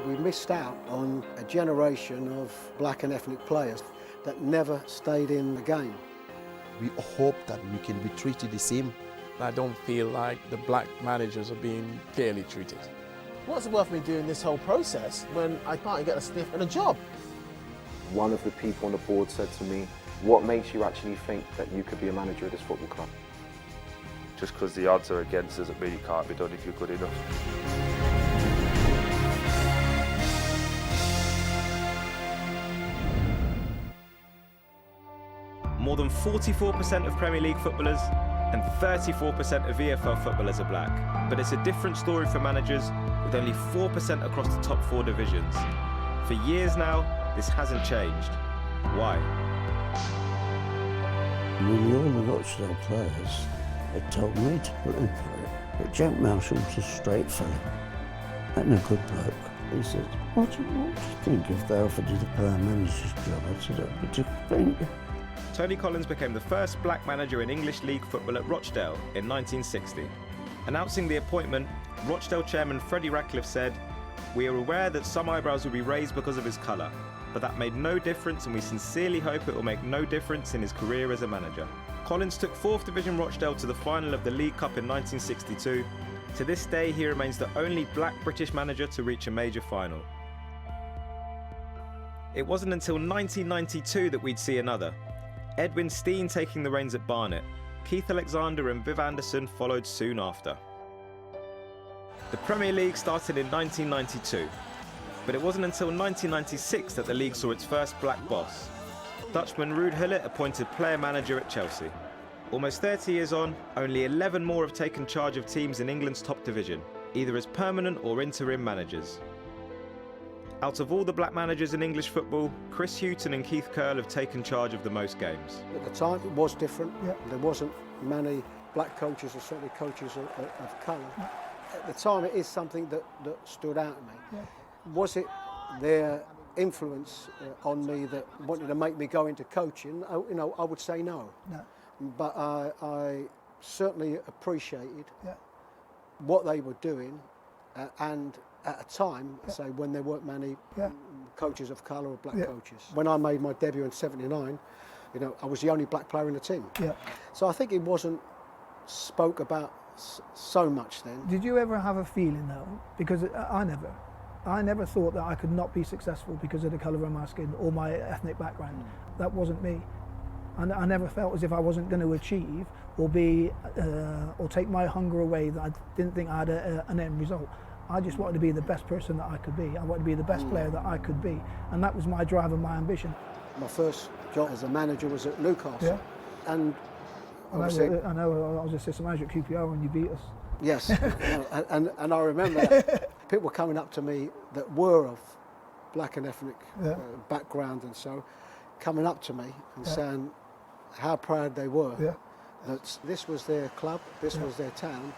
We missed out on a generation of black and ethnic players that never stayed in the game. We hope that we can be treated the same. I don't feel like the black managers are being fairly treated. What's it worth me doing this whole process when I can't get a sniff at a job? One of the people on the board said to me, what makes you actually think that you could be a manager of this football club? Just because the odds are against us, it really can't be done if you're good enough. More than 44% of Premier League footballers and 34% of VFL footballers are black. But it's a different story for managers, with only 4% across the top 4 divisions. For years now, this hasn't changed. Why? Nearly all the Rochdale players had told me to put in for it. But Jack Marshall's a straight fella and a good bloke. He said, what do you think if they offered you the player manager's job? I said, what do you think? Tony Collins became the first black manager in English League football at Rochdale in 1960. Announcing the appointment, Rochdale chairman Freddie Ratcliffe said, "We are aware that some eyebrows will be raised because of his colour, but that made no difference, and we sincerely hope it will make no difference in his career as a manager." Collins took 4th Division Rochdale to the final of the League Cup in 1962. To this day, he remains the only black British manager to reach a major final. It wasn't until 1992 that we'd see another. Edwin Steen taking the reins at Barnet. Keith Alexander and Viv Anderson followed soon after. The Premier League started in 1992, but it wasn't until 1996 that the league saw its first black boss. Dutchman Ruud Gullit appointed player manager at Chelsea. Almost 30 years on, only 11 more have taken charge of teams in England's top division, either as permanent or interim managers. Out of all the black managers in English football, Chris Hughton and Keith Curle have taken charge of the most games. At the time, it was different. There wasn't many black coaches, or certainly coaches of colour. At the time, it is something that stood out to me. Was it their influence on me that wanted to make me go into coaching? I would say no. But I certainly appreciated what they were doing, and at a time, say, when there weren't many coaches of colour or black coaches. When I made my debut in '79, I was the only black player in the team. So I think it wasn't spoke about so much then. Did you ever have a feeling though? Because I never thought that I could not be successful because of the colour of my skin or my ethnic background. That wasn't me. And I never felt as if I wasn't going to achieve or or take my hunger away, that I didn't think I had an end result. I just wanted to be the best person that I could be. I wanted to be the best player that I could be. And that was my drive and my ambition. My first job as a manager was at Newcastle. And I know I was assistant manager at QPR when you beat us. Yes, and I remember that people were coming up to me that were of black and ethnic background, and so coming up to me and saying how proud they were that this was their club, this was their town,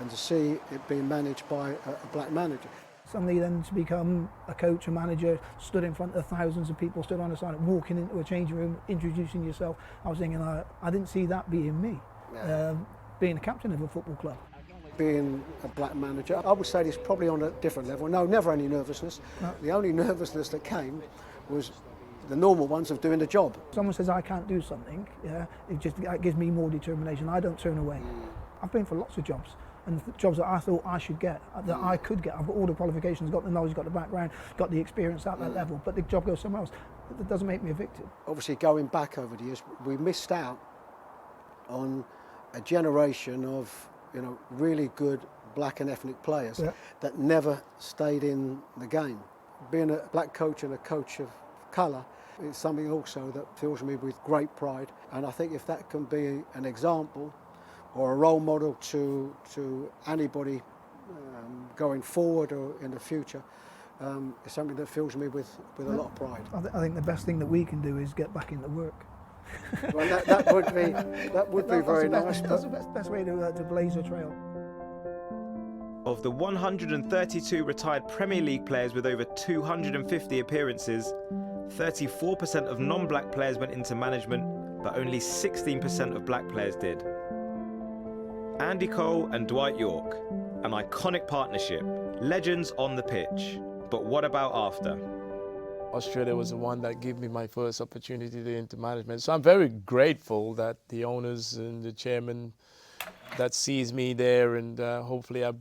and to see it being managed by a black manager. Suddenly then to become a coach, a manager, stood in front of thousands of people, stood on the side, walking into a changing room, introducing yourself. I was thinking, I didn't see that being me, being a captain of a football club. Being a black manager, I would say it's probably on a different level. No, never any nervousness. No. The only nervousness that came was the normal ones of doing the job. Someone says I can't do something, it gives me more determination. I don't turn away. I've been for lots of jobs, and jobs that I thought I should get, that I could get. I've got all the qualifications, got the knowledge, got the background, got the experience at that level, but the job goes somewhere else. That doesn't make me a victim. Obviously, going back over the years, we missed out on a generation of really good black and ethnic players that never stayed in the game. Being a black coach and a coach of colour is something also that fills me with great pride, and I think if that can be an example or a role model to anybody going forward or in the future, it's something that fills me with a lot of pride. I think the best thing that we can do is get back into work. Well, that would be very nice. That's the best way to blaze a trail. Of the 132 retired Premier League players with over 250 appearances, 34% of non-black players went into management, but only 16% of black players did. Andy Cole and Dwight Yorke, an iconic partnership, legends on the pitch. But what about after? Australia was the one that gave me my first opportunity to into management. So I'm very grateful that the owners and the chairman that sees me there, and hopefully I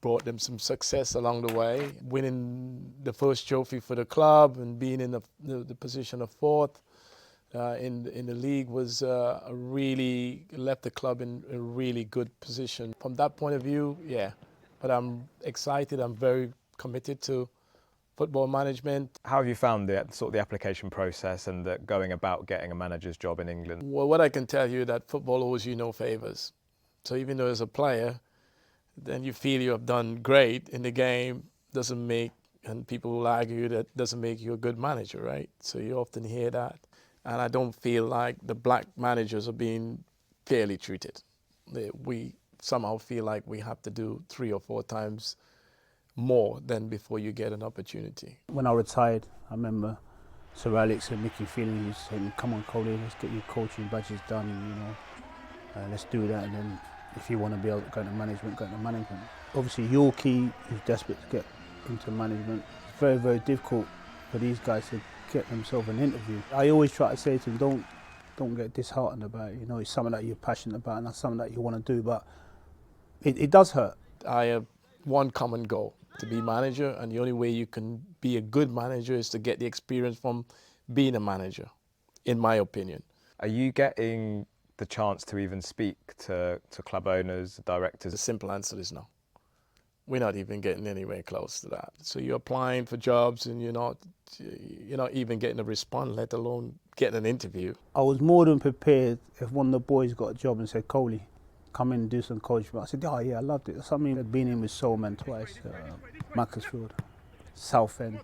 brought them some success along the way. Winning the first trophy for the club and being in the position of fourth in the league was really left the club in a really good position. From that point of view, yeah. But I'm excited. I'm very committed to football management. How have you found the application process and the going about getting a manager's job in England? Well, what I can tell you that football owes you no favors. So even though as a player, then you feel you have done great in the game, doesn't make, and people will argue that doesn't make you a good manager, right? So you often hear that. And I don't feel like the black managers are being fairly treated. We somehow feel like we have to do 3 or 4 times more than before you get an opportunity. When I retired, I remember Sir Alex and Mickey Feeling used to say, "Come on, Coley, let's get your coaching badges done, and let's do that, and then if you want to be able to go into management, go into management." Obviously Yorkie is desperate to get into management. It's very, very difficult for these guys to get themselves an interview. I always try to say to them, don't get disheartened about it. It's something that you're passionate about and that's something that you want to do, but it does hurt. I have one common goal, to be manager, and the only way you can be a good manager is to get the experience from being a manager, in my opinion. Are you getting the chance to even speak to club owners, directors? The simple answer is no. We're not even getting anywhere close to that. So you're applying for jobs and you're not even getting a response, let alone getting an interview. I was more than prepared if one of the boys got a job and said, "Coley, come in and do some coaching." I said, "Oh yeah, I loved it." Something I'd been in with Soulman twice, Macclesfield, Southend,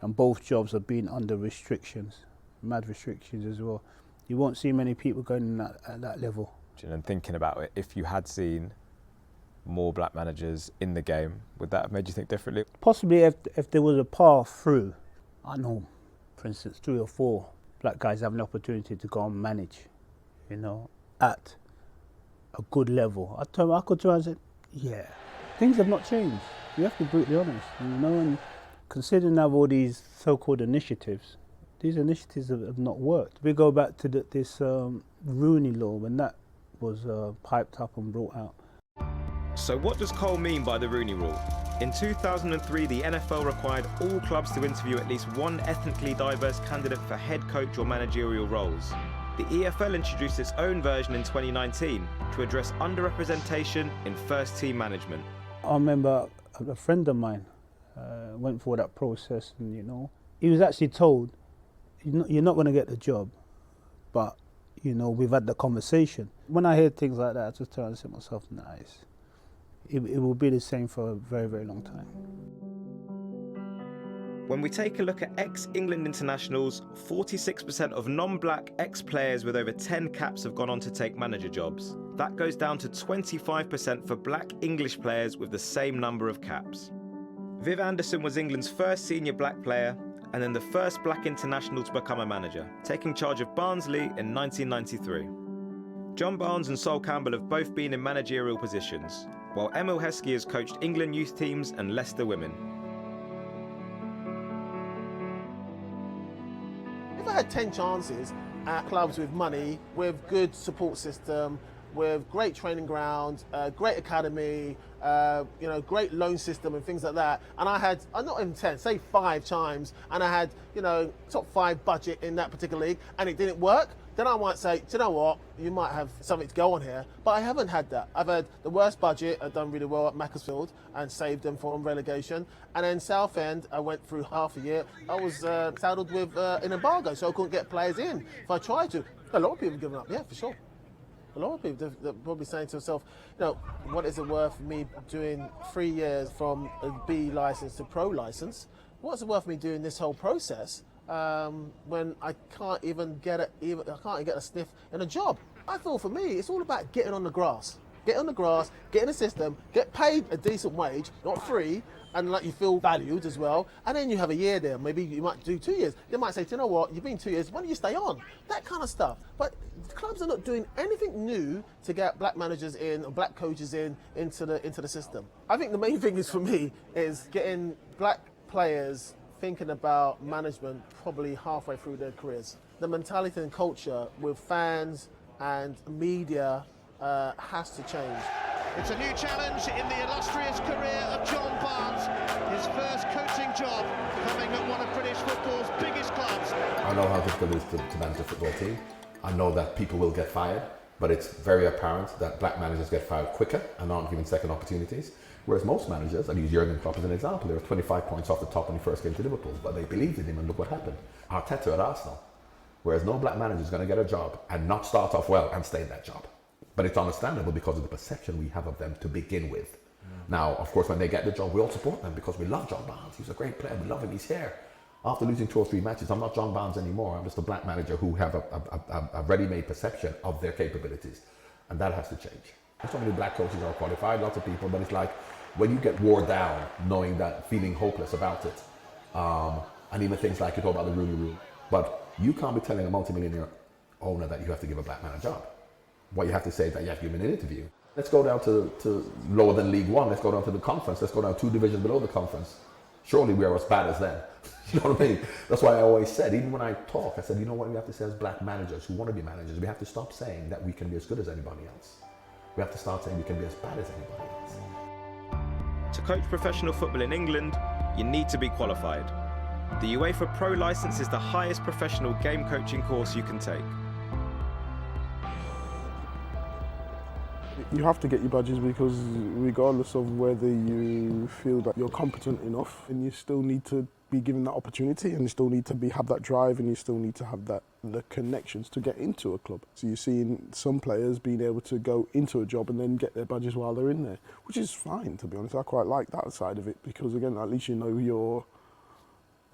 and both jobs have been under restrictions, mad restrictions as well. You won't see many people going in at that level. And thinking about it, if you had seen more black managers in the game, would that have made you think differently? Possibly if there was a path through. I know, for instance, 3 or 4 black guys have an opportunity to go and manage, at a good level. I could try and say, yeah, things have not changed. You have to be brutally honest, and considering now all these so-called initiatives, these initiatives have not worked. We go back to this Rooney law when that was piped up and brought out. So what does Cole mean by the Rooney Rule? In 2003, the NFL required all clubs to interview at least one ethnically diverse candidate for head coach or managerial roles. The EFL introduced its own version in 2019 to address underrepresentation in first-team management. I remember a friend of mine went through that process, and he was actually told, "You're not going to get the job, but we've had the conversation." When I hear things like that, I just try and say to myself, nice. It will be the same for a very, very long time. When we take a look at ex-England internationals, 46% of non-black ex-players with over 10 caps have gone on to take manager jobs. That goes down to 25% for black English players with the same number of caps. Viv Anderson was England's first senior black player and then the first black international to become a manager, taking charge of Barnsley in 1993. John Barnes and Sol Campbell have both been in managerial positions, while Emil Heskey has coached England youth teams and Leicester women. If I had 10 chances at clubs with money, with good support system, with great training ground, great academy, great loan system and things like that, and I had, not even 10, say 5 times, and I had, top 5 budget in that particular league, and it didn't work, then I might say, do you know what, you might have something to go on here. But I haven't had that. I've had the worst budget, I've done really well at Macclesfield and saved them from relegation. And then Southend, I went through half a year, I was saddled with an embargo, so I couldn't get players in if I tried to. A lot of people have given up, yeah, for sure. A lot of people, they're probably saying to themselves, what is it worth me doing 3 years from a B licence to pro licence? What's it worth me doing this whole process when I can't even get a sniff in a job? I feel for me, it's all about getting on the grass. Get on the grass, get in the system, get paid a decent wage, not free, and you feel valued as well. And then you have a year there. Maybe you might do 2 years. They might say, do you know what? You've been 2 years. Why don't you stay on? That kind of stuff. But clubs are not doing anything new to get black managers in or black coaches into the system. I think the main thing is for me is getting black players thinking about management probably halfway through their careers. The mentality and culture with fans and media has to change. It's a new challenge in the illustrious career of John Barnes. His first coaching job coming at one of British football's biggest clubs. I know how difficult it is to manage a football team. I know that people will get fired, but it's very apparent that black managers get fired quicker and aren't given second opportunities. Whereas most managers, I use Jurgen Klopp as an example, they were 25 points off the top when he first came to Liverpool, but they believed in him and look what happened. Arteta at Arsenal. Whereas no black manager is going to get a job and not start off well and stay in that job. But it's understandable because of the perception we have of them to begin with. Now, of course, when they get the job, we all support them because we love John Barnes. He's a great player. We love him. He's here. After losing 2 or 3 matches, I'm not John Barnes anymore. I'm just a black manager who have a ready-made perception of their capabilities. And that has to change. So many black coaches are qualified, lots of people, but it's like when you get wore down, knowing that, feeling hopeless about it, and even things like you talk about the Rooney Rule, but you can't be telling a multimillionaire owner that you have to give a black man a job. What you have to say is that you have to give him an interview. Let's go down to lower than League One. Let's go down to the conference. Let's go down 2 divisions below the conference. Surely we are as bad as them. You know what I mean? That's why I always said, even when I talk, I said, you know what we have to say as black managers who want to be managers, we have to stop saying that we can be as good as anybody else. We have to start saying we can be as bad as anybody else. To coach professional football in England, you need to be qualified. The UEFA Pro licence is the highest professional game coaching course you can take. You have to get your badges because regardless of whether you feel that you're competent enough, and you still need to be given that opportunity, and you still need to have that drive, and you still need to have the connections to get into a club. So you're seeing some players being able to go into a job and then get their badges while they're in there, which is fine, to be honest. I quite like that side of it because, again, at least you know you're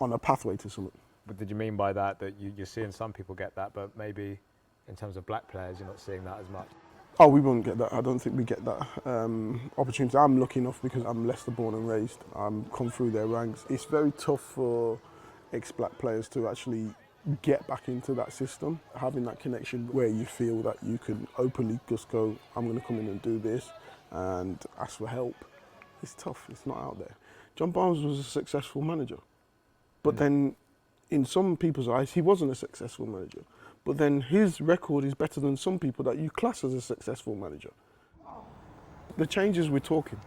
on a pathway to something. But did you mean by that you're seeing some people get that, but maybe in terms of black players you're not seeing that as much? Oh, we won't get that. I don't think we get that opportunity. I'm lucky enough because I'm Leicester born and raised. I'm come through their ranks. It's very tough for ex-black players to actually get back into that system, having that connection where you feel that you can openly just go, I'm going to come in and do this and ask for help. It's tough. It's not out there. John Barnes was a successful manager, but then in some people's eyes, he wasn't a successful manager. But then his record is better than some people that you class as a successful manager. The changes we're talking.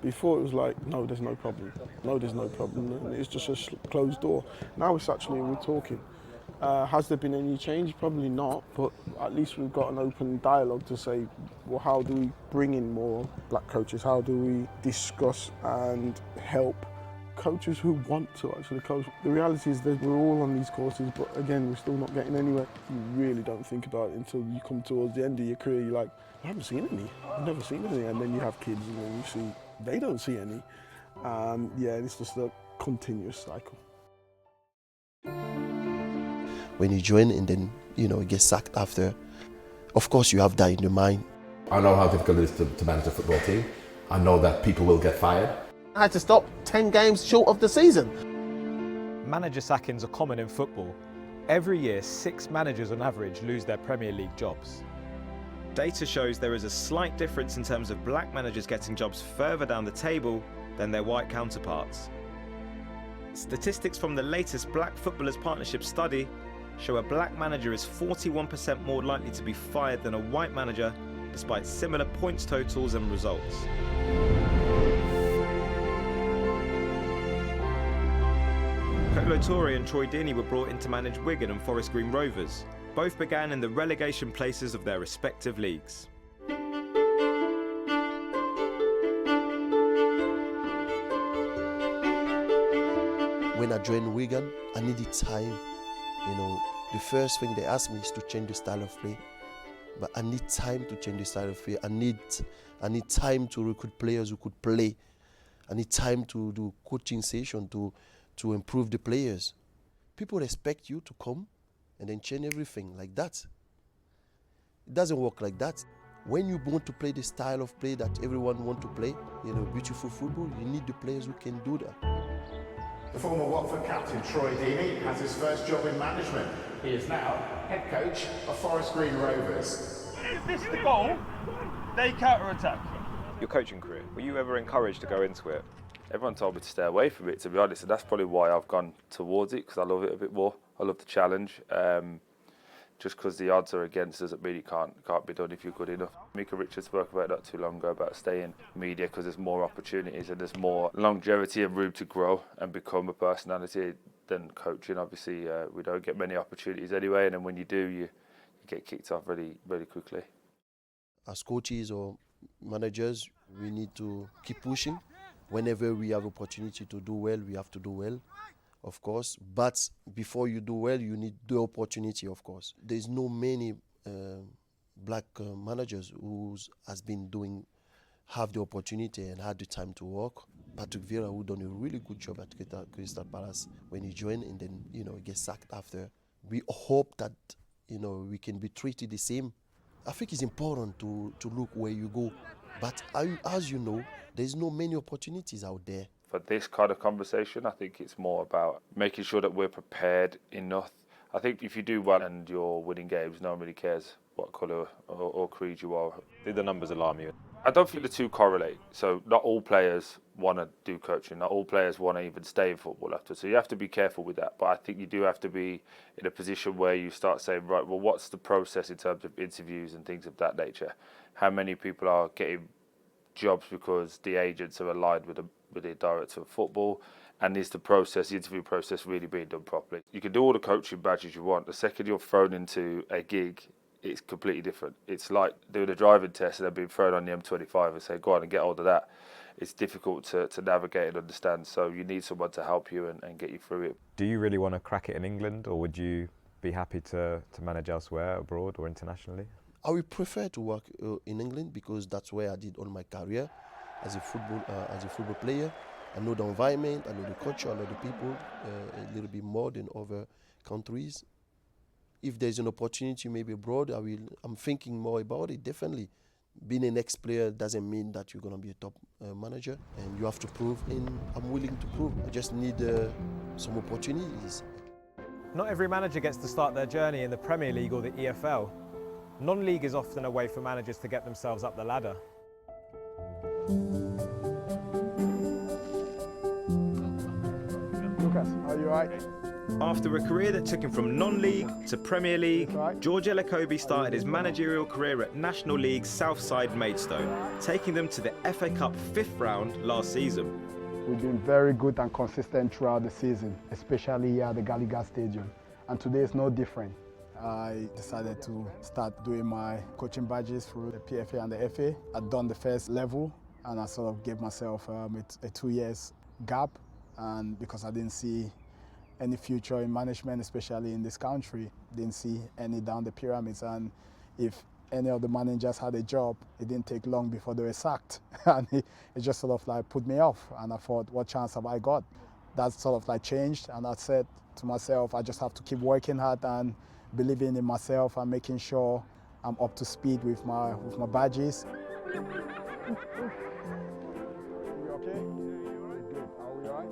Before it was like, no, there's no problem. No, there's no problem. And it's just a closed door. Now it's actually, we're talking. Has there been any change? Probably not, but at least we've got an open dialogue to say, well, how do we bring in more black coaches? How do we discuss and help coaches who want to actually coach? The reality is that we're all on these courses, but again, we're still not getting anywhere. You really don't think about it until you come towards the end of your career. You're like, I haven't seen any. I've never seen any. And then you have kids and then you see they don't see any. Yeah, it's just a continuous cycle. When you join and then, you get sacked after, of course you have that in your mind. I know how difficult it is to manage a football team. I know that people will get fired. I had to stop 10 games short of the season. Manager sackings are common in football. Every year, 6 managers on average lose their Premier League jobs. Data shows there is a slight difference in terms of black managers getting jobs further down the table than their white counterparts. Statistics from the latest Black Footballers Partnership study show a black manager is 41% more likely to be fired than a white manager, despite similar points totals and results. Kolo Toure and Troy Deeney were brought in to manage Wigan and Forest Green Rovers. Both began in the relegation places of their respective leagues. When I joined Wigan, I needed time. The first thing they asked me is to change the style of play. But I need time to change the style of play. I need time to recruit players who could play. I need time to do coaching session to improve the players. People expect you to come and then change everything like that. It doesn't work like that. When you want to play the style of play that everyone wants to play, beautiful football, you need the players who can do that. The former Watford captain Troy Deeney has his first job in management. He is now head coach of Forest Green Rovers. Is this the goal? They counter-attack. Your coaching career, were you ever encouraged to go into it Everyone told me to stay away from it, to be honest, and that's probably why I've gone towards it, because I love it a bit more. I love the challenge. Just because the odds are against us, it really can't be done if you're good enough. Mika Richards spoke about not too long ago about staying in media because there's more opportunities and there's more longevity and room to grow and become a personality than coaching. Obviously, we don't get many opportunities anyway, and then when you do, you get kicked off really, really quickly. As coaches or managers, we need to keep pushing. Whenever we have opportunity to do well, we have to do well, of course. But before you do well, you need the opportunity, of course. There's no many black managers who have the opportunity and had the time to work. Patrick Vieira, who done a really good job at Crystal Palace when he joined, and then he gets sacked after. We hope that we can be treated the same. I think it's important to look where you go, but as you know, there's no many opportunities out there. For this kind of conversation, I think it's more about making sure that we're prepared enough. I think if you do well and you're winning games, no one really cares what colour or creed you are. Did the numbers alarm you? I don't think the two correlate. So not all players want to do coaching. Not all players want to even stay in football after. So you have to be careful with that. But I think you do have to be in a position where you start saying, right, well, what's the process in terms of interviews and things of that nature? How many people are getting jobs because the agents are aligned with the director of football? And is the interview process really being done properly? You can do all the coaching badges you want. The second you're thrown into a gig, it's completely different. It's like doing a driving test and then being thrown on the M25 and say, go on and get hold of that. It's difficult to navigate and understand, so you need someone to help you and get you through it. Do you really want to crack it in England, or would you be happy to manage elsewhere, abroad or internationally? I would prefer to work in England because that's where I did all my career as a football player. I know the environment, I know the culture, I know the people a little bit more than other countries. If there's an opportunity maybe abroad, I'm thinking more about it, definitely. Being an ex-player doesn't mean that you're going to be a top manager, and you have to prove, and I'm willing to prove. I just need some opportunities. Not every manager gets to start their journey in the Premier League or the EFL. Non-league is often a way for managers to get themselves up the ladder. Lucas, are you alright? After a career that took him from non-league to Premier League, George Elokobi started his managerial career at National League's Southside Maidstone, taking them to the FA Cup 5th round last season. We've been very good and consistent throughout the season, especially here at the Gallagher Stadium, and today is no different. I decided to start doing my coaching badges through the PFA and the FA. I'd done the first level, and I sort of gave myself a 2 years gap, and because I didn't see any future in management, especially in this country, didn't see any down the pyramids, and if any of the managers had a job, it didn't take long before they were sacked, and it just sort of like put me off, and I thought, what chance have I got? That sort of like changed, and I said to myself, I just have to keep working hard and believing in myself and making sure I'm up to speed with my badges. You okay? Good. Are we alright?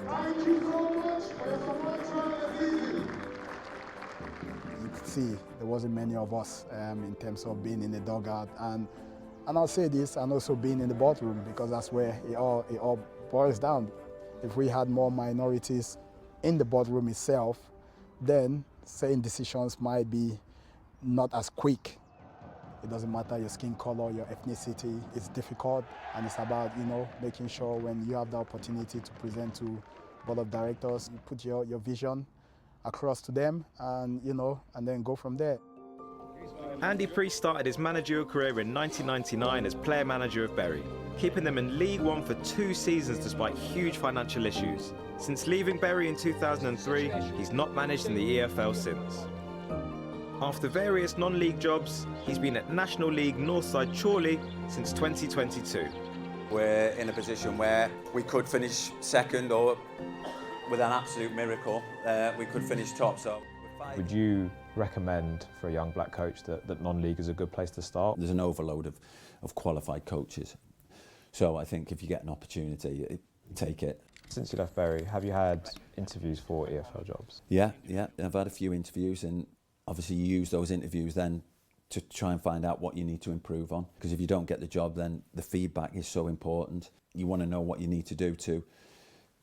Thank you so much for your support this season. You could see there wasn't many of us in terms of being in the dugout, and I'll say this, and also being in the boardroom, because that's where it all boils down. If we had more minorities in the boardroom itself, then certain decisions might be not as quick. It doesn't matter your skin color, your ethnicity. It's difficult, and it's about making sure when you have the opportunity to present to board of directors, you put your vision across to them, and and then go from there. Andy Priest started his managerial career in 1999 as player manager of Bury, keeping them in League One for 2 seasons despite huge financial issues. Since leaving Bury in 2003, he's not managed in the EFL since. After various non-league jobs, he's been at National League Northside Chorley since 2022. We're in a position where we could finish second, or with an absolute miracle, we could finish top. So, would you recommend for a young black coach that non-league is a good place to start? There's an overload of qualified coaches. So I think if you get an opportunity, take it. Since you left Bury, have you had interviews for EFL jobs? Yeah. I've had a few interviews, and obviously you use those interviews then to try and find out what you need to improve on. Because if you don't get the job, then the feedback is so important. You want to know what you need to do to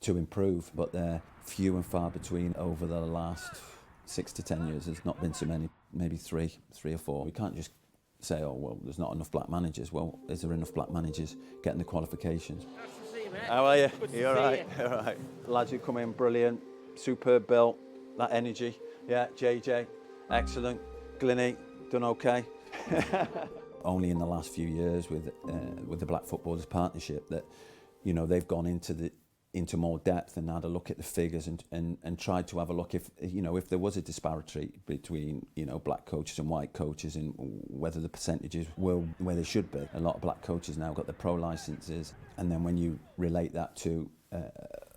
improve, but they're few and far between over the last 6 to 10 years. There's not been so many, maybe three or four. We can't just say, oh, well, there's not enough black managers. Well, is there enough black managers getting the qualifications? How are you? You all right? All right. Lads who come in, brilliant, superb built, that energy. Yeah, JJ, excellent. Glinny, done okay. Only in the last few years with the Black Footballers Partnership that, you know, they've gone into more depth and had a look at the figures and tried to have a look if there was a disparity between, you know, black coaches and white coaches and whether the percentages were where they should be. A lot of black coaches now got their pro licenses, and then when you relate that to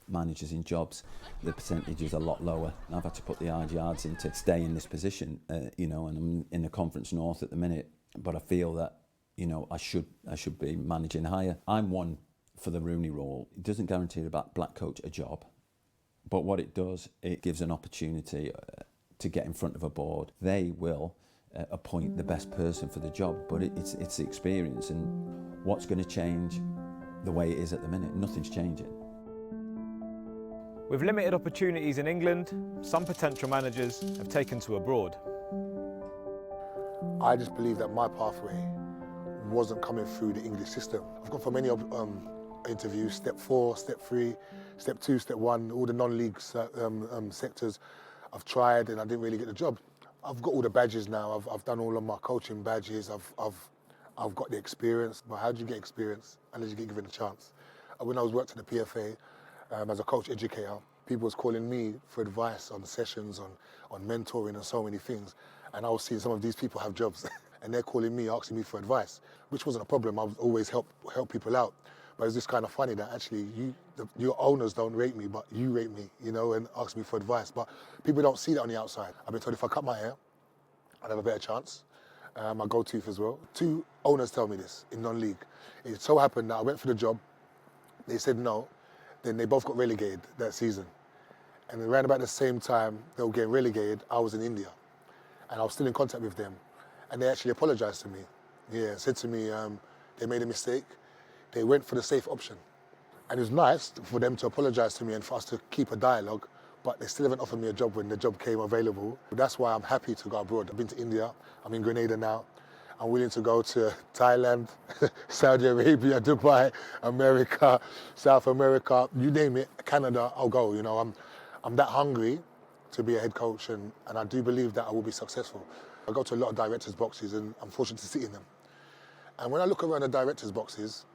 managers in jobs, the percentage is a lot lower. And I've had to put the hard yards in to stay in this position, you know, and I'm in the Conference North at the minute, but I feel that, you know, I should be managing higher. I'm one for the Rooney rule. It doesn't guarantee a black coach a job, but what it does, it gives an opportunity to get in front of a board. They will appoint the best person for the job, but it's the experience, and what's going to change the way it is at the minute? Nothing's changing. With limited opportunities in England, some potential managers have taken to abroad. I just believe that my pathway wasn't coming through the English system. I've gone for many interviews, step 4, step 3, step 2, step 1, all the non-league sectors I've tried, and I didn't really get the job. I've got all the badges now. I've done all of my coaching badges. I've got the experience. But how do you get experience unless you get given a chance? When I was working at the PFA as a coach educator, people was calling me for advice on sessions, on mentoring and so many things. And I was seeing some of these people have jobs and they're calling me, asking me for advice, which wasn't a problem. I would always help people out. But it's just kind of funny that actually your owners don't rate me, but you rate me, you know, and ask me for advice. But people don't see that on the outside. I've been told if I cut my hair, I'd have a better chance. My gold tooth as well. 2 owners tell me this in non-league. It so happened that I went for the job, they said no, then they both got relegated that season. And around about the same time they were getting relegated, I was in India. And I was still in contact with them. And they actually apologized to me. Yeah, said to me they made a mistake. They went for the safe option. And it was nice for them to apologize to me and for us to keep a dialogue, but they still haven't offered me a job when the job came available. That's why I'm happy to go abroad. I've been to India, I'm in Grenada now. I'm willing to go to Thailand, Saudi Arabia, Dubai, America, South America, you name it, Canada, I'll go. You know, I'm that hungry to be a head coach, and I do believe that I will be successful. I go to a lot of directors' boxes and I'm fortunate to sit in them. And when I look around the directors' boxes,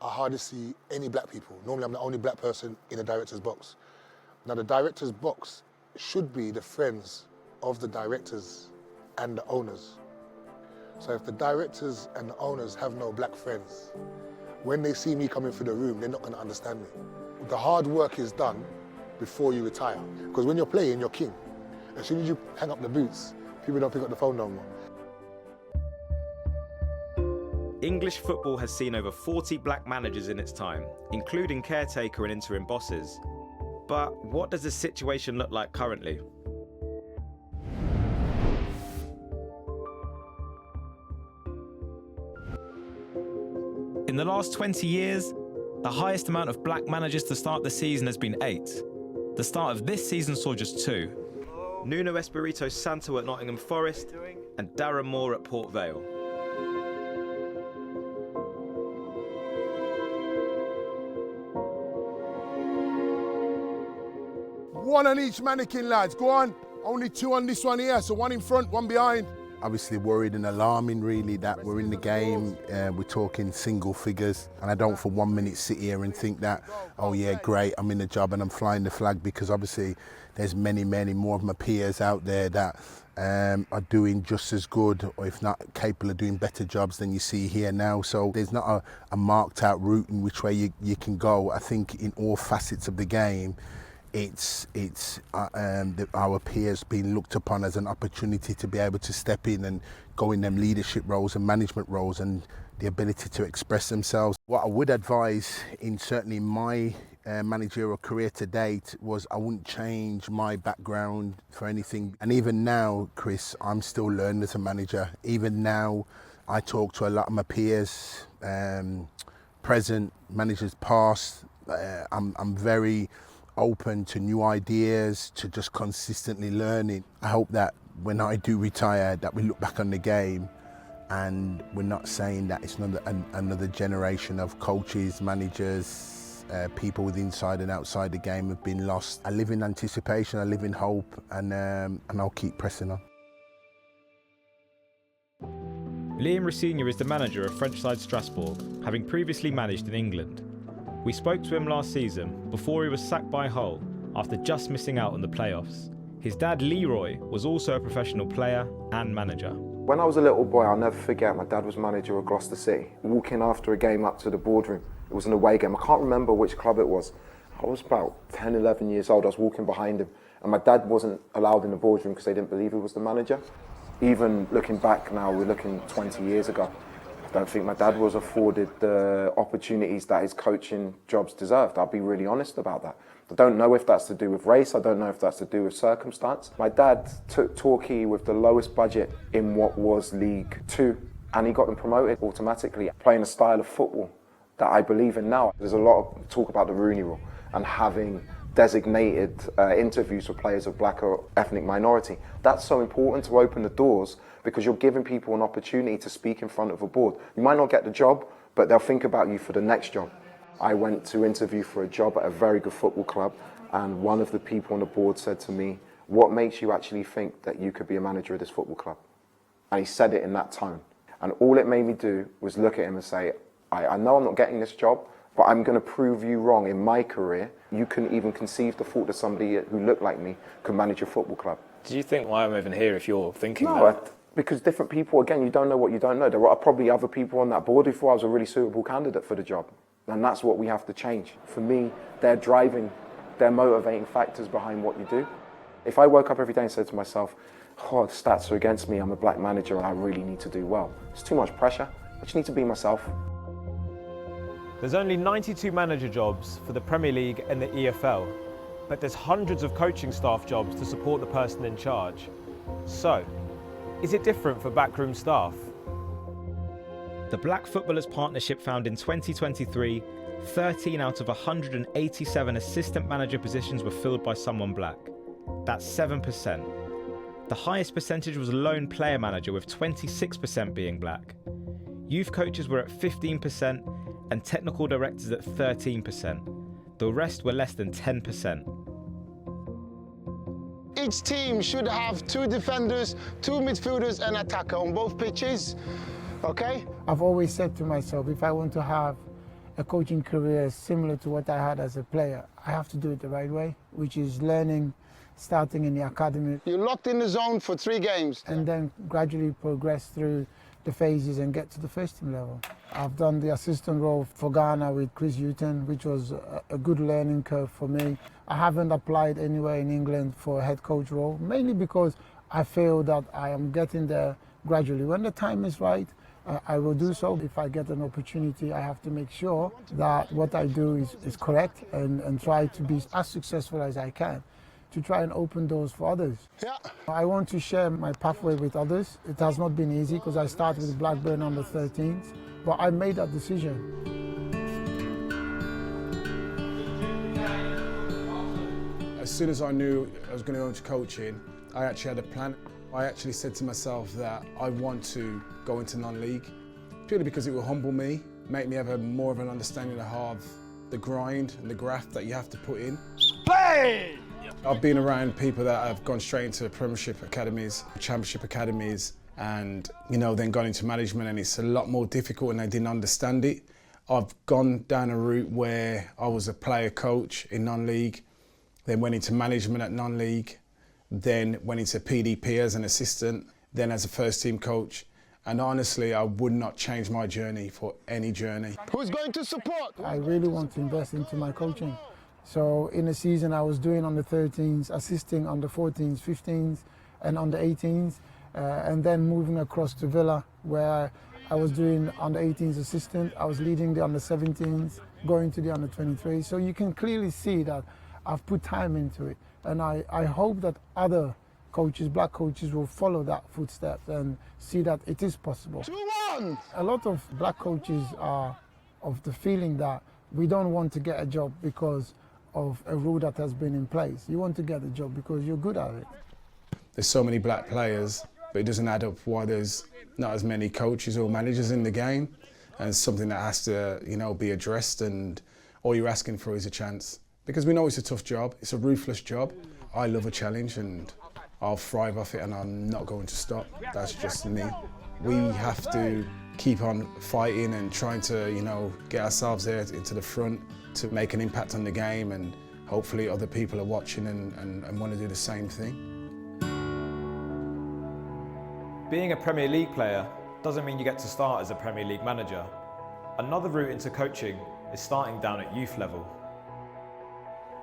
I hardly see any black people. Normally I'm the only black person in a director's box. Now the director's box should be the friends of the directors and the owners. So if the directors and the owners have no black friends, when they see me coming through the room, they're not going to understand me. The hard work is done before you retire. Because when you're playing, you're king. As soon as you hang up the boots, people don't pick up the phone no more. English football has seen over 40 black managers in its time, including caretaker and interim bosses. But what does the situation look like currently? In the last 20 years, the highest amount of black managers to start the season has been 8. The start of this season saw just 2. Nuno Espirito Santo at Nottingham Forest and Darren Moore at Port Vale. One on each mannequin, lads. Go on. Only 2 on this one here, so 1 in front, 1 behind. Obviously worried and alarming really that we're in the game, we're talking single figures, and I don't for 1 minute sit here and think that, oh yeah, great, I'm in the job and I'm flying the flag, because obviously there's many more of my peers out there that are doing just as good, or if not capable of doing better jobs than you see here now. So there's not a marked out route in which way you can go. I think in all facets of the game, it's our peers being looked upon as an opportunity to be able to step in and go in them leadership roles and management roles, and the ability to express themselves. What I would advise in certainly my managerial career to date was I wouldn't change my background for anything. And even now, Chris, I'm still learning as a manager. Even now, I talk to a lot of my peers, present, managers past. I'm very open to new ideas, to just consistently learning. I hope that when I do retire, that we look back on the game and we're not saying that it's another generation of coaches, managers, people with inside and outside the game have been lost. I live in anticipation, I live in hope, and I'll keep pressing on. Liam Rossigna is the manager of French side Strasbourg, having previously managed in England. We spoke to him last season before he was sacked by Hull after just missing out on the playoffs. His dad Leroy was also a professional player and manager. When I was a little boy, I'll never forget, my dad was manager of Gloucester City. Walking after a game up to the boardroom, it was an away game, I can't remember which club it was. I was about 10, 11 years old, I was walking behind him, and my dad wasn't allowed in the boardroom because they didn't believe he was the manager. Even looking back now, we're looking 20 years ago, I don't think my dad was afforded the opportunities that his coaching jobs deserved. I'll be really honest about that. I don't know if that's to do with race, I don't know if that's to do with circumstance. My dad took Torquay with the lowest budget in what was League 2, and he got them promoted automatically, playing a style of football that I believe in now. There's a lot of talk about the Rooney Rule and having designated interviews for players of black or ethnic minority. That's so important to open the doors because you're giving people an opportunity to speak in front of a board. You might not get the job, but they'll think about you for the next job. I went to interview for a job at a very good football club, and one of the people on the board said to me, "What makes you actually think that you could be a manager of this football club?" And he said it in that tone. And all it made me do was look at him and say, I know I'm not getting this job, but I'm going to prove you wrong in my career. You couldn't even conceive the thought that somebody who looked like me could manage a football club. Do you think why I'm even here if you're thinking No, that? because different people, again, you don't know what you don't know. There are probably other people on that board who thought I was a really suitable candidate for the job. And that's what we have to change. For me, they're driving, they're motivating factors behind what you do. If I woke up every day and said to myself, oh, the stats are against me, I'm a black manager and I really need to do well, it's too much pressure. I just need to be myself. There's only 92 manager jobs for the Premier League and the EFL, but there's hundreds of coaching staff jobs to support the person in charge. So, is it different for backroom staff? The Black Footballers Partnership found in 2023, 13 out of 187 assistant manager positions were filled by someone black. That's 7%. The highest percentage was lone player manager, with 26% being black. Youth coaches were at 15% and technical directors at 13%. The rest were less than 10%. Each team should have 2 defenders, 2 midfielders and attacker on both pitches, okay? I've always said to myself, if I want to have a coaching career similar to what I had as a player, I have to do it the right way, which is learning, starting in the academy. You're locked in the zone for 3 games. And then gradually progress through the phases and get to the first team level. I've done the assistant role for Ghana with Chris Hughton, which was a good learning curve for me. I haven't applied anywhere in England for a head coach role, mainly because I feel that I am getting there gradually. When the time is right, I will do so. If I get an opportunity, I have to make sure that what I do is correct and try to be as successful as I can, to try and open doors for others. Yeah. I want to share my pathway with others. It has not been easy because I started with Blackburn under 13s, but I made that decision. As soon as I knew I was going to go into coaching, I actually had a plan. I actually said to myself that I want to go into non-league, purely because it will humble me, make me have more of an understanding of the grind and the graft that you have to put in. Play! I've been around people that have gone straight into Premiership academies, Championship academies, and then gone into management, and it's a lot more difficult and they didn't understand it. I've gone down a route where I was a player coach in non-league, then went into management at non-league, then went into PDP as an assistant, then as a first team coach. And honestly, I would not change my journey for any journey. Who's going to support? I really want to invest into my coaching. So in a season I was doing under 13s, assisting under 14s, 15s and under 18s, and then moving across to Villa, where I was doing under 18s assistant, I was leading the under 17s, going to the under 23s. So you can clearly see that I've put time into it. And I hope that other coaches, black coaches, will follow that footsteps and see that it is possible. 2-1! A lot of black coaches are of the feeling that we don't want to get a job because of a rule that has been in place. You want to get a job because you're good at it. There's so many black players, but it doesn't add up why there's not as many coaches or managers in the game, and it's something that has to, you know, be addressed, and all you're asking for is a chance. Because we know it's a tough job, it's a ruthless job. I love a challenge and I'll thrive off it, and I'm not going to stop. That's just me. We have to keep on fighting and trying to, you know, get ourselves there into the front to make an impact on the game, and hopefully other people are watching and want to do the same thing. Being a Premier League player doesn't mean you get to start as a Premier League manager. Another route into coaching is starting down at youth level.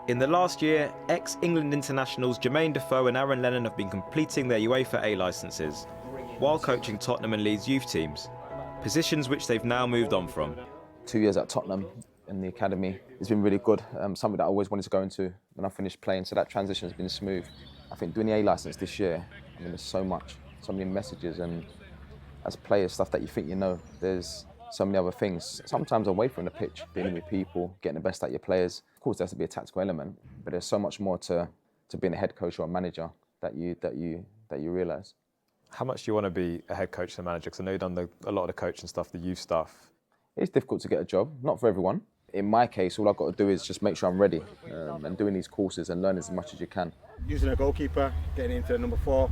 In the last year, ex-England internationals Jermaine Defoe and Aaron Lennon have been completing their UEFA A licences, while coaching Tottenham and Leeds youth teams, positions which they've now moved on from. 2 years at Tottenham in the academy has been really good, something that I always wanted to go into when I finished playing, so that transition has been smooth. I think doing the A licence this year, I mean, there's so much, so many messages, and as players, stuff that you think you know, there's so many other things, sometimes away from the pitch, dealing with people, getting the best out of your players. Of course, there has to be a tactical element, but there's so much more to being a head coach or a manager that you realise. How much do you want to be a head coach and a manager? Because I know you've done a lot of the coaching stuff, the youth stuff. It's difficult to get a job, not for everyone. In my case, all I've got to do is just make sure I'm ready and doing these courses and learn as much as you can. Using a goalkeeper, getting into number 4,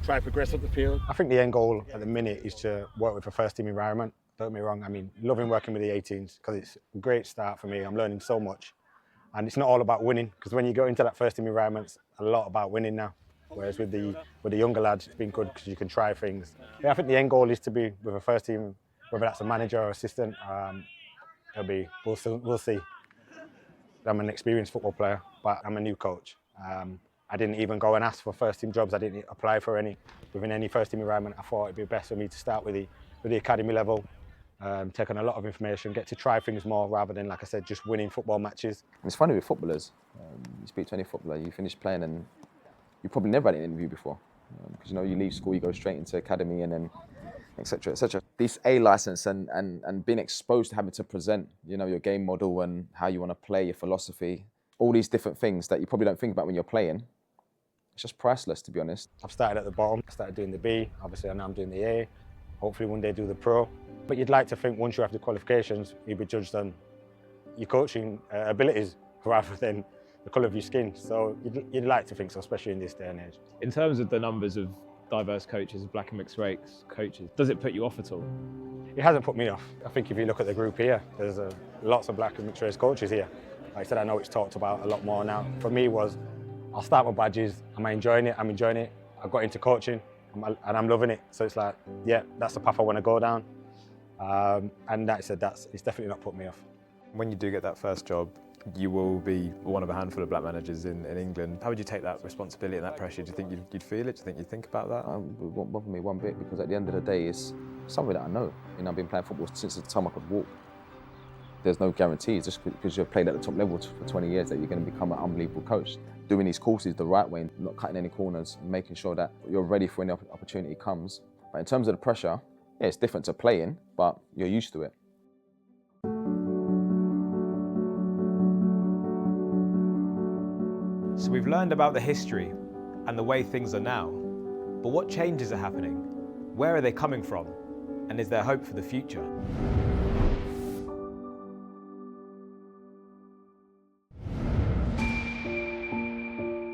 try to progress up the field. I think the end goal at the minute is to work with a first team environment. Don't get me wrong, I mean, loving working with the 18s because it's a great start for me. I'm learning so much. And it's not all about winning, because when you go into that first team environment, it's a lot about winning now. Whereas with the younger lads, it's been good because you can try things. Yeah, I think the end goal is to be with a first team, whether that's a manager or assistant. We'll see. I'm an experienced football player, but I'm a new coach. I didn't even go and ask for first team jobs. I didn't apply for any within any first team environment. I thought it'd be best for me to start with the academy level, take on a lot of information, get to try things more rather than, like I said, just winning football matches. It's funny with footballers. You speak to any footballer, you finish playing and you probably never had an interview before. Because you know, you leave school, you go straight into academy and then etc. etc. This A licence and being exposed to having to present, you know, your game model and how you want to play, your philosophy, all these different things that you probably don't think about when you're playing. It's just priceless, to be honest. I've started at the bottom. I started doing the B. Obviously, now I'm doing the A. Hopefully one day do the Pro. But you'd like to think once you have the qualifications, you'd be judged on your coaching abilities rather than the colour of your skin. So you'd like to think so, especially in this day and age. In terms of the numbers of diverse coaches, black and mixed race coaches, does it put you off at all? It hasn't put me off. I think if you look at the group here, there's lots of black and mixed race coaches here. Like I said, I know it's talked about a lot more now. For me I'll start with badges. Am I enjoying it? I'm enjoying it. I got into coaching and I'm loving it. So it's like, yeah, that's the path I want to go down. And that said, it's definitely not put me off. When you do get that first job, you will be one of a handful of black managers in England. How would you take that responsibility and that pressure? Do you think you'd feel it? Do you think you'd think about that? It won't bother me one bit, because at the end of the day, it's something that I know. You know, I've been playing football since the time I could walk. There's no guarantees just because you've played at the top level for 20 years that you're going to become an unbelievable coach. Doing these courses the right way, not cutting any corners, making sure that you're ready for any opportunity comes. But in terms of the pressure, yeah, it's different to playing, but you're used to it. So we've learned about the history and the way things are now, but what changes are happening? Where are they coming from? And is there hope for the future?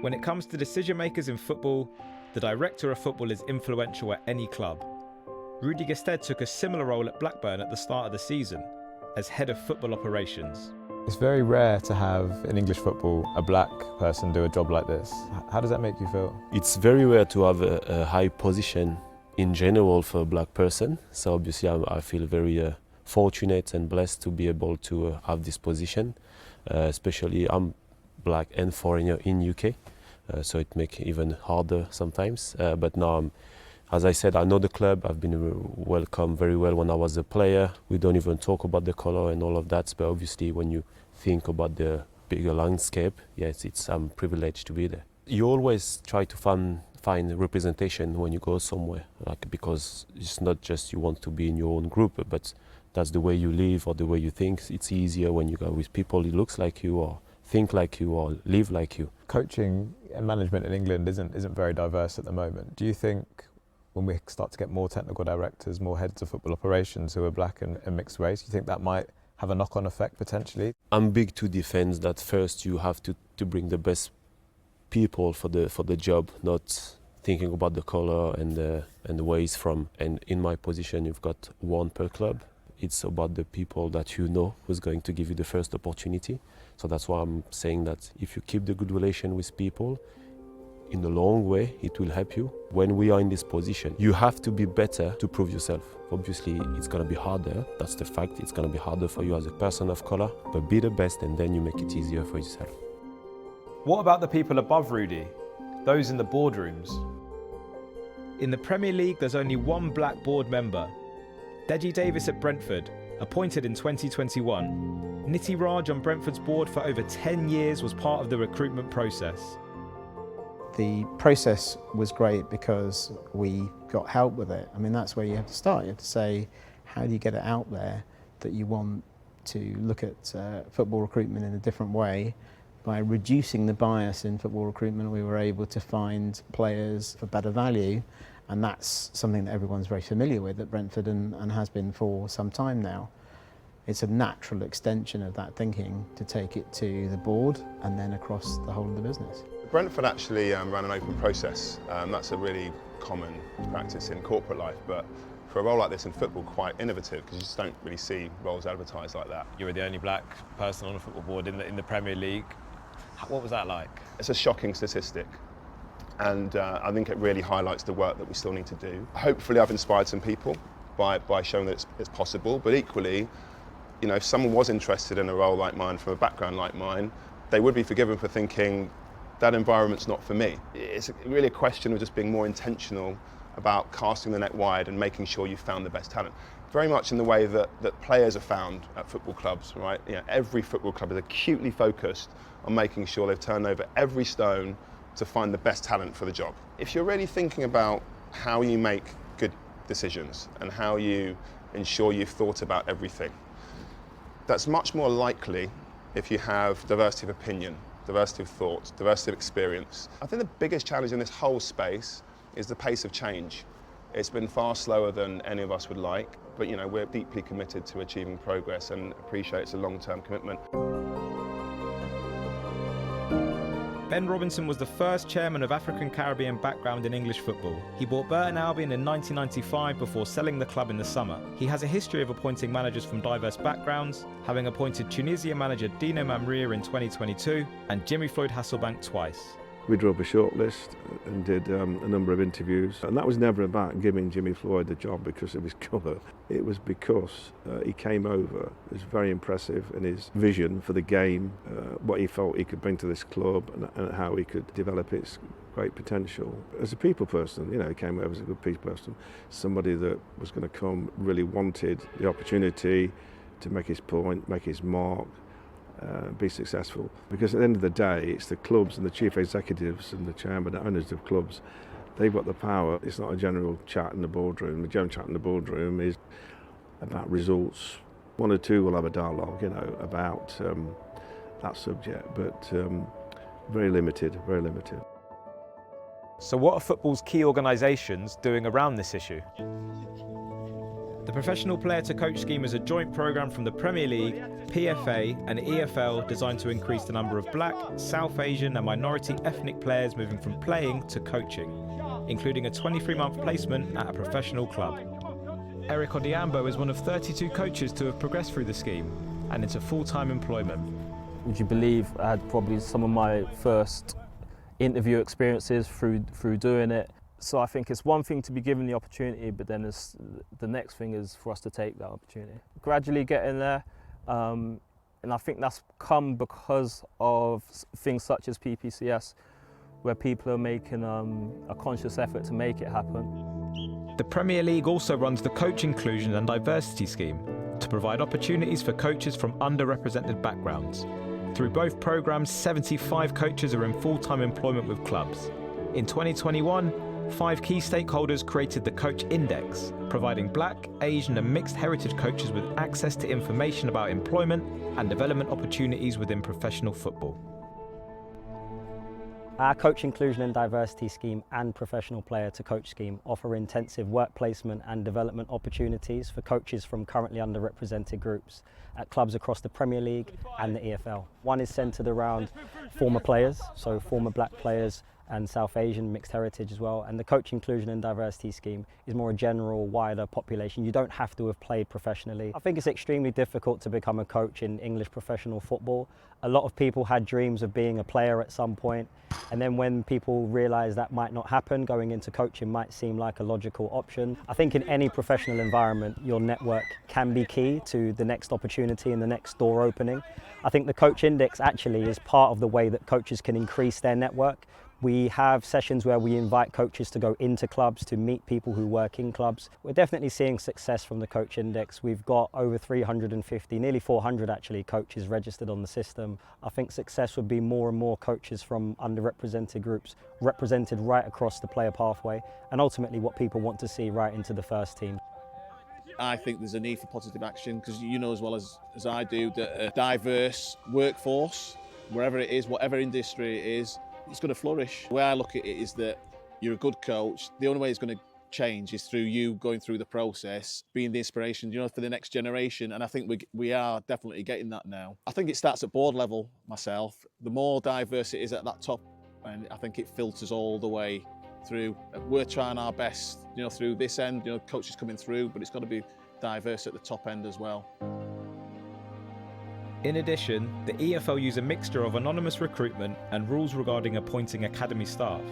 When it comes to decision makers in football, the director of football is influential at any club. Rudy Gestede took a similar role at Blackburn at the start of the season as head of football operations. It's very rare to have in English football a black person do a job like this. How does that make you feel? It's very rare to have a high position in general for a black person. So obviously I feel very fortunate and blessed to be able to have this position. Especially I'm black and foreigner in UK, so it makes it even harder sometimes. But now As I said, I know the club. I've been welcomed very well when I was a player. We don't even talk about the color and all of that, but obviously when you think about the bigger landscape, yes, I'm privileged to be there. You always try to find representation when you go somewhere, like, because it's not just you want to be in your own group, but that's the way you live or the way you think. It's easier when you go with people who looks like you or think like you or live like you. Coaching and management in England isn't very diverse at the moment. Do you think when we start to get more technical directors, more heads of football operations who are black and mixed race, do you think that might have a knock-on effect potentially? I'm big to defend that first you have to bring the best people for the job, not thinking about the color and where he's from. And in my position, you've got one per club. It's about the people that you know who's going to give you the first opportunity. So that's why I'm saying that if you keep the good relation with people, in the long way, it will help you. When we are in this position, you have to be better to prove yourself. Obviously, it's going to be harder. That's the fact. It's going to be harder for you as a person of color, but be the best and then you make it easier for yourself. What about the people above Rudy? Those in the boardrooms? In the Premier League, there's only one black board member. Deji Davis at Brentford, appointed in 2021. Niti Raj on Brentford's board for over 10 years was part of the recruitment process. The process was great because we got help with it. I mean, that's where you have to start. You have to say, how do you get it out there that you want to look at football recruitment in a different way? By reducing the bias in football recruitment, we were able to find players for better value, and that's something that everyone's very familiar with at Brentford and has been for some time now. It's a natural extension of that thinking to take it to the board and then across the whole of the business. Brentford actually ran an open process. That's a really common practice in corporate life, but for a role like this in football, quite innovative because you just don't really see roles advertised like that. You were the only black person on a football board in the Premier League. What was that like? It's a shocking statistic, and I think it really highlights the work that we still need to do. Hopefully I've inspired some people by showing that it's possible, but equally, you know, if someone was interested in a role like mine from a background like mine, they would be forgiven for thinking that environment's not for me. It's really a question of just being more intentional about casting the net wide and making sure you found the best talent. Very much in the way that players are found at football clubs, right? You know, every football club is acutely focused on making sure they've turned over every stone to find the best talent for the job. If you're really thinking about how you make good decisions and how you ensure you've thought about everything, that's much more likely if you have diversity of opinion, diversity of thought, diversity of experience. I think the biggest challenge in this whole space is the pace of change. It's been far slower than any of us would like, but you know, we're deeply committed to achieving progress and appreciate it's a long-term commitment. Ben Robinson was the first chairman of African Caribbean background in English football. He bought Burton Albion in 1995 before selling the club in the summer. He has a history of appointing managers from diverse backgrounds, having appointed Tunisia manager Dino Mamria in 2022 and Jimmy Floyd Hasselbank twice. We drew up a shortlist and did a number of interviews, and that was never about giving Jimmy Floyd the job because of his colour. It was because he came over, he was very impressive in his vision for the game, what he felt he could bring to this club and how he could develop its great potential. As a people person, you know, he came over as a good people person, somebody that was going to come, really wanted the opportunity to make his point, make his mark, be successful. Because at the end of the day, it's the clubs and the chief executives and the chairman, the owners of clubs, they've got the power. It's not a general chat in the boardroom. The general chat in the boardroom is about results. One or two will have a dialogue, you know, about that subject, but very limited, very limited. So what are football's key organisations doing around this issue? The professional player to coach scheme is a joint programme from the Premier League, PFA and EFL designed to increase the number of black, South Asian and minority ethnic players moving from playing to coaching, including a 23-month placement at a professional club. Eric Odiambo is one of 32 coaches to have progressed through the scheme and into full-time employment. Would you believe I had probably some of my first interview experiences through doing it. So I think it's one thing to be given the opportunity, but then the next thing is for us to take that opportunity. Gradually getting there, and I think that's come because of things such as PPCS, where people are making a conscious effort to make it happen. The Premier League also runs the Coach Inclusion and Diversity Scheme to provide opportunities for coaches from underrepresented backgrounds. Through both programmes, 75 coaches are in full-time employment with clubs. In 2021, 5 key stakeholders created the Coach Index, providing Black, Asian and mixed heritage coaches with access to information about employment and development opportunities within professional football. Our Coach Inclusion and Diversity Scheme and Professional Player to Coach Scheme offer intensive work placement and development opportunities for coaches from currently underrepresented groups at clubs across the Premier League and the EFL. One is centred around former players, so former Black players and South Asian mixed heritage as well. And the Coach Inclusion and Diversity Scheme is more a general, wider population. You don't have to have played professionally. I think it's extremely difficult to become a coach in English professional football. A lot of people had dreams of being a player at some point, and then when people realise that might not happen, going into coaching might seem like a logical option. I think in any professional environment, your network can be key to the next opportunity and the next door opening. I think the Coach Index actually is part of the way that coaches can increase their network. We have sessions where we invite coaches to go into clubs to meet people who work in clubs. We're definitely seeing success from the Coach Index. We've got over 350, nearly 400 actually, coaches registered on the system. I think success would be more and more coaches from underrepresented groups represented right across the player pathway, and ultimately what people want to see right into the first team. I think there's a need for positive action because you know as well as I do that a diverse workforce, wherever it is, whatever industry it is, it's going to flourish. The way I look at it is that you're a good coach. The only way it's going to change is through you going through the process, being the inspiration, for the next generation. And I think we are definitely getting that now. I think it starts at board level myself. The more diverse it is at that top, and I think it filters all the way through. We're trying our best, through this end, coaches coming through, but it's got to be diverse at the top end as well. In addition, the EFL use a mixture of anonymous recruitment and rules regarding appointing academy staff,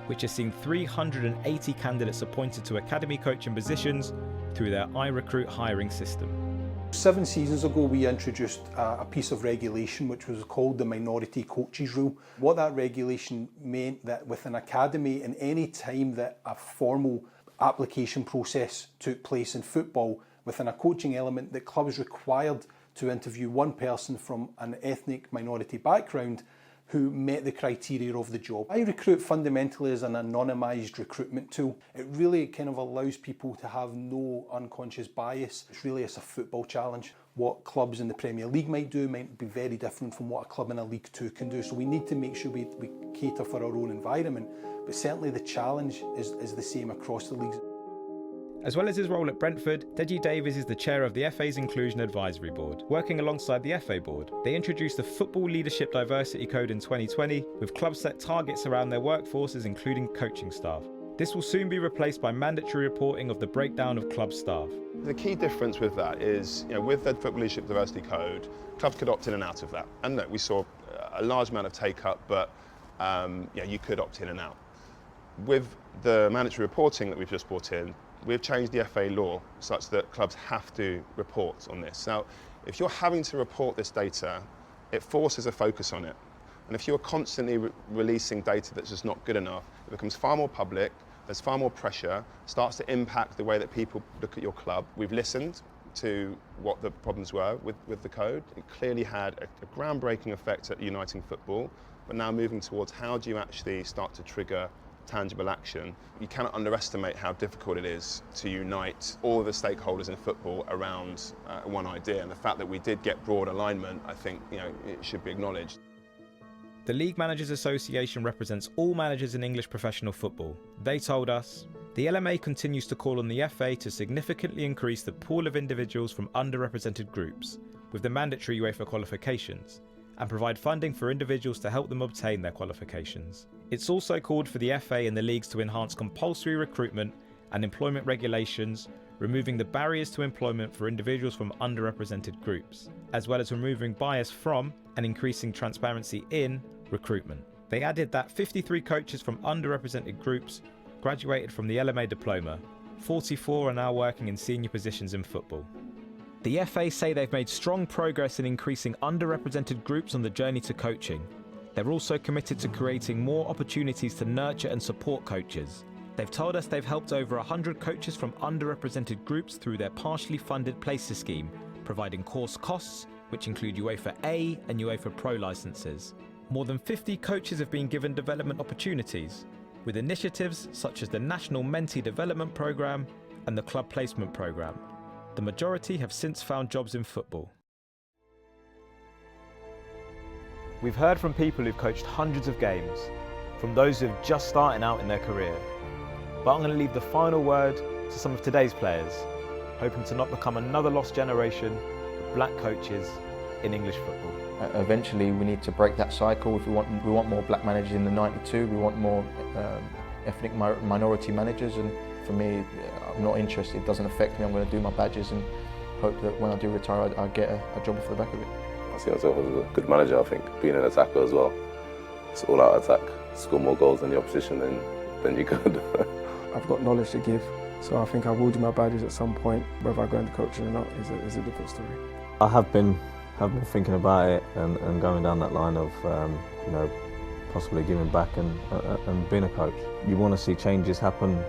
which has seen 380 candidates appointed to academy coaching positions through their iRecruit hiring system. 7 seasons ago we introduced a piece of regulation which was called the Minority Coaches Rule. What that regulation meant that with an academy, in any time that a formal application process took place in football within a coaching element, that clubs required to interview one person from an ethnic minority background who met the criteria of the job. iRecruit fundamentally is an anonymised recruitment tool. It really kind of allows people to have no unconscious bias. It's a football challenge. What clubs in the Premier League might do might be very different from what a club in a League 2 can do. So we need to make sure we cater for our own environment. But certainly the challenge is the same across the leagues. As well as his role at Brentford, Deji Davies is the chair of the FA's Inclusion Advisory Board. Working alongside the FA Board, they introduced the Football Leadership Diversity Code in 2020, with clubs set targets around their workforces, including coaching staff. This will soon be replaced by mandatory reporting of the breakdown of club staff. The key difference with that is, with the Football Leadership Diversity Code, clubs could opt in and out of that. And look, we saw a large amount of take-up, but you could opt in and out. With the mandatory reporting that we've just brought in, we've changed the FA law such that clubs have to report on this. Now, if you're having to report this data, it forces a focus on it. And if you're constantly releasing data that's just not good enough, it becomes far more public, there's far more pressure, starts to impact the way that people look at your club. We've listened to what the problems were with the code. It clearly had a groundbreaking effect at uniting football, but now moving towards how do you actually start to trigger tangible action. You cannot underestimate how difficult it is to unite all of the stakeholders in football around one idea, and the fact that we did get broad alignment, I think it should be acknowledged. The League Managers Association represents all managers in English professional football. They told us, the LMA continues to call on the FA to significantly increase the pool of individuals from underrepresented groups, with the mandatory UEFA qualifications, and provide funding for individuals to help them obtain their qualifications. It's also called for the FA and the leagues to enhance compulsory recruitment and employment regulations, removing the barriers to employment for individuals from underrepresented groups, as well as removing bias from and increasing transparency in recruitment. They added that 53 coaches from underrepresented groups graduated from the LMA diploma. 44 are now working in senior positions in football. The FA say they've made strong progress in increasing underrepresented groups on the journey to coaching. They're also committed to creating more opportunities to nurture and support coaches, They've told us they've helped over 100 coaches from underrepresented groups through their partially funded places scheme, providing course costs, which include UEFA A and UEFA Pro licenses. More than 50 coaches have been given development opportunities, with initiatives such as the National Mentee Development Programme and the Club Placement Programme. The majority have since found jobs in football. We've heard from people who've coached hundreds of games, from those who have just starting out in their career. But I'm going to leave the final word to some of today's players, hoping to not become another lost generation of black coaches in English football. Eventually we need to break that cycle. If we want more black managers in the 92, we want more ethnic minority managers, and for me, I'm not interested. It doesn't affect me. I'm going to do my badges and hope that when I do retire, I get a job off the back of it. I see myself as a good manager, I think, being an attacker as well. It's all out attack. Score more goals than the opposition than you could. I've got knowledge to give, so I think I will do my badges at some point. Whether I go into coaching or not is a different story. I have been thinking about it and going down that line of you know, possibly giving back and being a coach. You want to see changes happen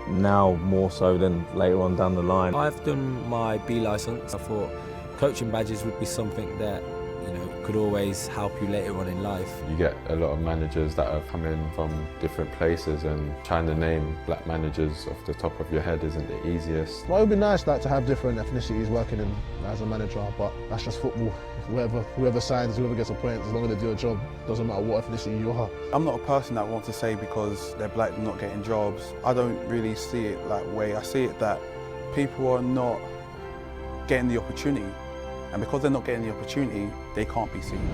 now more so than later on down the line. I've done my B licence. I thought coaching badges would be something that, you know, could always help you later on in life. You get a lot of managers that are coming from different places, and trying to name black managers off the top of your head isn't the easiest. Well, it would be nice to have different ethnicities working as a manager, but that's just football. Whoever signs, whoever gets appointed, as long as they do a job, doesn't matter what ethnicity you are. I'm not a person that wants to say because they're black they're not getting jobs. I don't really see it that way. I see it that people are not getting the opportunity, and because they're not getting the opportunity, they can't be seen.